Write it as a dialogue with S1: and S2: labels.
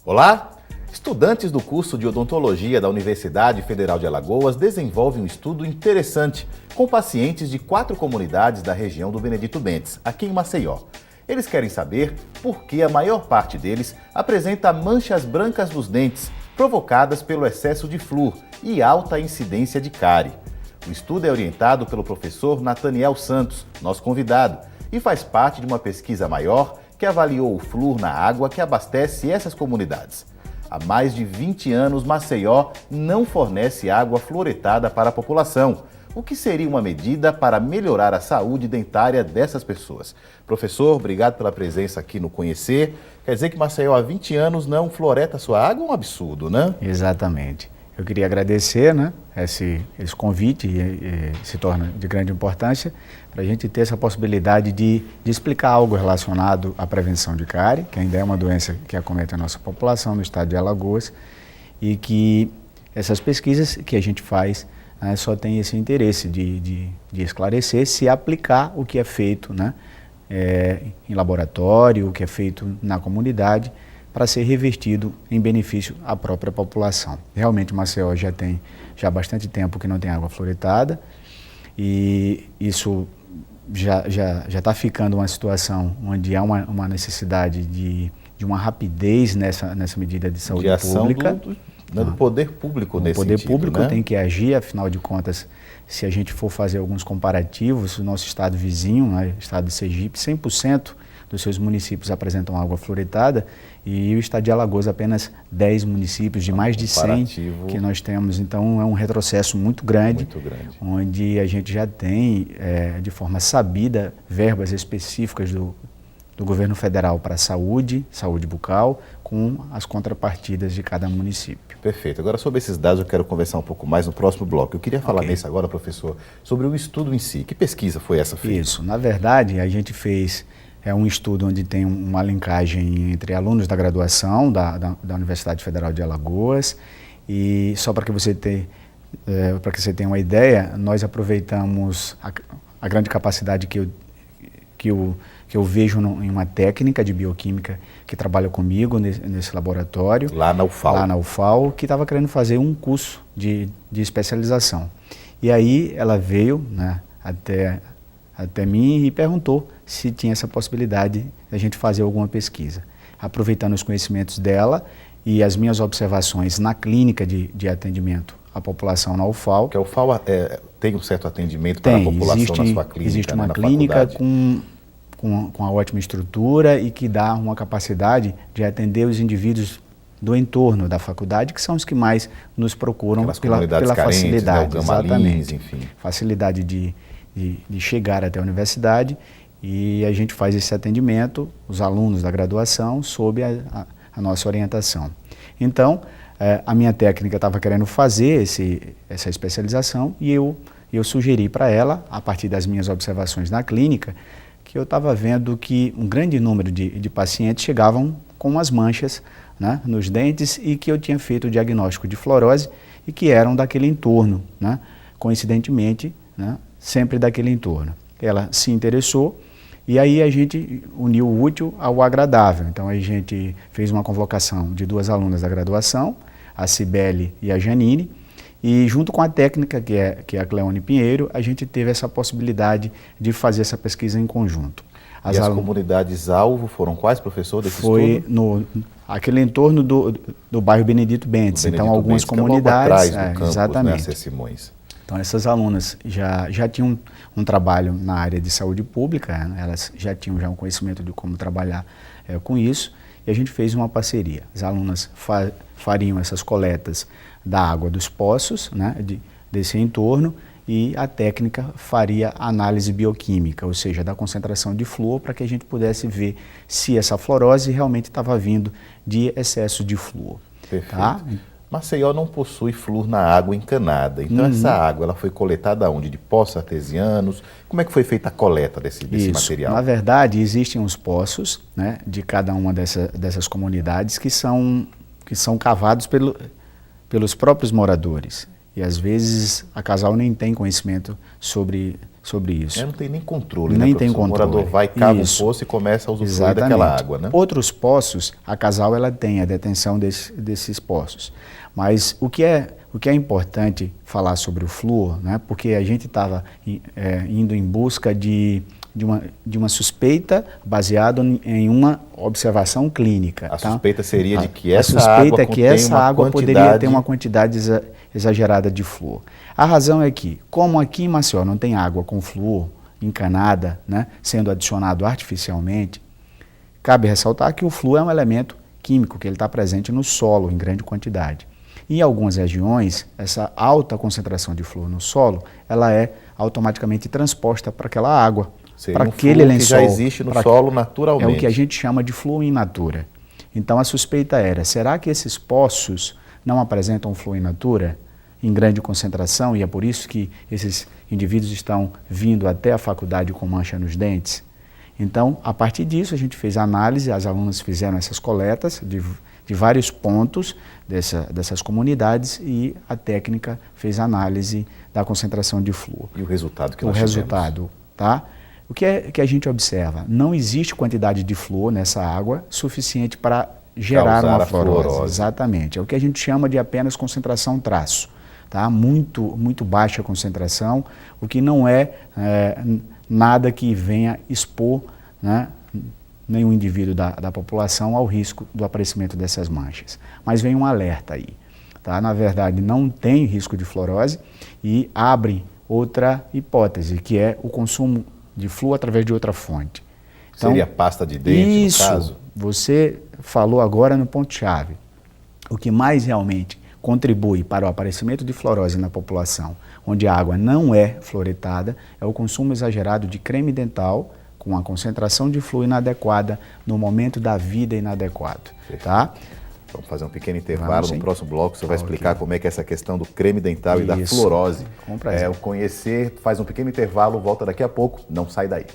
S1: Olá! Estudantes do curso de odontologia da Universidade Federal de Alagoas desenvolvem um estudo interessante com pacientes de 4 comunidades da região do Benedito Bentes, aqui em Maceió. Eles querem saber por que a maior parte deles apresenta manchas brancas nos dentes, provocadas pelo excesso de flúor e alta incidência de cárie. O estudo é orientado pelo professor Nathaniel Santos, nosso convidado, e faz parte de uma pesquisa maior que avaliou o flúor na água que abastece essas comunidades. Há mais de 20 anos, Maceió não fornece água fluoretada para a população, o que seria uma medida para melhorar a saúde dentária dessas pessoas. Professor, obrigado pela presença aqui no Conhecer. Quer dizer que Maceió há 20 anos não fluoreta sua água? É um absurdo, né?
S2: Exatamente. Eu queria agradecer, né, esse convite, se torna de grande importância para a gente ter essa possibilidade de explicar algo relacionado à prevenção de cárie, que ainda é uma doença que acomete a nossa população no estado de Alagoas, e que essas pesquisas que a gente faz, né, só tem esse interesse de esclarecer se aplicar o que é feito, né, em laboratório, o que é feito na comunidade, para ser revertido em benefício à própria população. Realmente, Maceió já tem bastante tempo que não tem água fluoretada, e isso já está ficando uma situação onde há uma necessidade de uma rapidez nessa medida de saúde pública.
S1: Do poder público nesse sentido. O poder público,
S2: né, tem que agir, afinal de contas, se a gente for fazer alguns comparativos, o nosso estado vizinho, né, o estado de Sergipe, 100% dos seus municípios apresentam água fluoretada, e o estado de Alagoas apenas 10 municípios de mais de 100 que nós temos. Então é um retrocesso muito grande, onde a gente já tem, de forma sabida, verbas específicas do governo federal para a saúde bucal, com as contrapartidas de cada município.
S1: Perfeito. Agora, sobre esses dados, eu quero conversar um pouco mais no próximo bloco. Eu queria falar nisso agora, professor, sobre o estudo em si. Que pesquisa foi essa feita?
S2: Isso. Na verdade, a gente fez um estudo onde tem uma linkagem entre alunos da graduação da Universidade Federal de Alagoas, e só para que você tenha uma ideia, nós aproveitamos a grande capacidade que eu vejo em uma técnica de bioquímica que trabalha comigo nesse laboratório.
S1: Lá na UFAL.
S2: Lá na UFAL, que estava querendo fazer um curso de especialização. E aí ela veio, né, até mim e perguntou se tinha essa possibilidade de a gente fazer alguma pesquisa. Aproveitando os conhecimentos dela e as minhas observações na clínica de atendimento à população na UFAL.
S1: Porque a UFAL tem um certo atendimento para a população na sua clínica,
S2: existe uma
S1: na
S2: clínica
S1: faculdade.
S2: com uma ótima estrutura e que dá uma capacidade de atender os indivíduos do entorno da faculdade, que são os que mais nos procuram pela facilidade,
S1: né, exatamente, enfim.
S2: Facilidade de chegar até a universidade, e a gente faz esse atendimento, os alunos da graduação, sob a nossa orientação. Então, a minha técnica estava querendo fazer essa especialização, e eu sugeri para ela, a partir das minhas observações na clínica, que eu estava vendo que um grande número de pacientes chegavam com umas manchas, né, nos dentes, e que eu tinha feito o diagnóstico de fluorose e que eram daquele entorno, né, coincidentemente, né, sempre daquele entorno. Ela se interessou, e aí a gente uniu o útil ao agradável. Então a gente fez uma convocação de 2 alunas da graduação, a Cibele e a Janine, e junto com a técnica, que é a Cleone Pinheiro, a gente teve essa possibilidade de fazer essa pesquisa em conjunto.
S1: As comunidades-alvo foram quais, professor, desse estudo?
S2: Foi aquele entorno do bairro Benedito Bentes. Então algumas comunidades...
S1: atrás do campus,
S2: exatamente.
S1: Né, Simões.
S2: Então essas alunas já tinham um trabalho na área de saúde pública, né? Elas já tinham um conhecimento de como trabalhar com isso, e a gente fez uma parceria. As alunas fariam essas coletas da água dos poços, né, desse entorno, e a técnica faria análise bioquímica, ou seja, da concentração de flúor, para que a gente pudesse ver se essa fluorose realmente estava vindo de excesso de flúor.
S1: Perfeito.
S2: Tá?
S1: Maceió não possui flúor na água encanada, então essa água ela foi coletada onde? De poços artesianos? Como é que foi feita a coleta desse material?
S2: Na verdade, existem os poços, né, de cada uma dessas comunidades que são que são cavados pelos próprios moradores. E às vezes a Casal nem tem conhecimento sobre isso.
S1: Não tem nem controle,
S2: nem
S1: né,
S2: tem controle.
S1: O morador vai, cava um poço e começa a usufruir daquela água, né?
S2: Outros poços, a Casal ela tem a detenção desses poços. Mas o que é importante falar sobre o flúor, né? Porque a gente estava indo em busca de uma suspeita baseada em uma observação clínica.
S1: A suspeita seria de que
S2: essa água poderia ter uma quantidade exagerada de flúor. A razão é que, como aqui em Maceió não tem água com flúor encanada, né, sendo adicionado artificialmente, cabe ressaltar que o flúor é um elemento químico, que ele está presente no solo em grande quantidade. Em algumas regiões, essa alta concentração de flúor no solo, ela é automaticamente transposta para aquela água, para aquele lençol.
S1: Que já existe no solo naturalmente.
S2: É o que a gente chama de flúor in natura. Então a suspeita era, será que esses poços não apresentam flúor in natura em grande concentração e é por isso que esses indivíduos estão vindo até a faculdade com mancha nos dentes? Então, a partir disso, a gente fez a análise, as alunas fizeram essas coletas de vários pontos dessas comunidades e a técnica fez a análise da concentração de flúor.
S1: E o resultado que nós
S2: tivemos? O resultado, tá? O que é que a gente observa? Não existe quantidade de flúor nessa água suficiente para gerar uma fluorose. Exatamente. É o que a gente chama de apenas concentração traço. Tá? Muito baixa concentração, o que não é nada que venha expor, né, nenhum indivíduo da população ao risco do aparecimento dessas manchas. Mas vem um alerta aí. Tá? Na verdade, não tem risco de fluorose e abre outra hipótese, que é o consumo de flúor através de outra fonte. Então,
S1: seria pasta de dente, no caso?
S2: Você falou agora no ponto-chave. O que mais realmente contribui para o aparecimento de fluorose na população, onde a água não é fluoretada, é o consumo exagerado de creme dental com a concentração de flúor inadequada no momento da vida inadequado. Tá?
S1: Vamos fazer um pequeno intervalo. No próximo bloco você vai explicar como é que é essa questão do creme dental e da fluorose.
S2: Com prazer.
S1: O conhecer, faz um pequeno intervalo, volta daqui a pouco, não sai daí.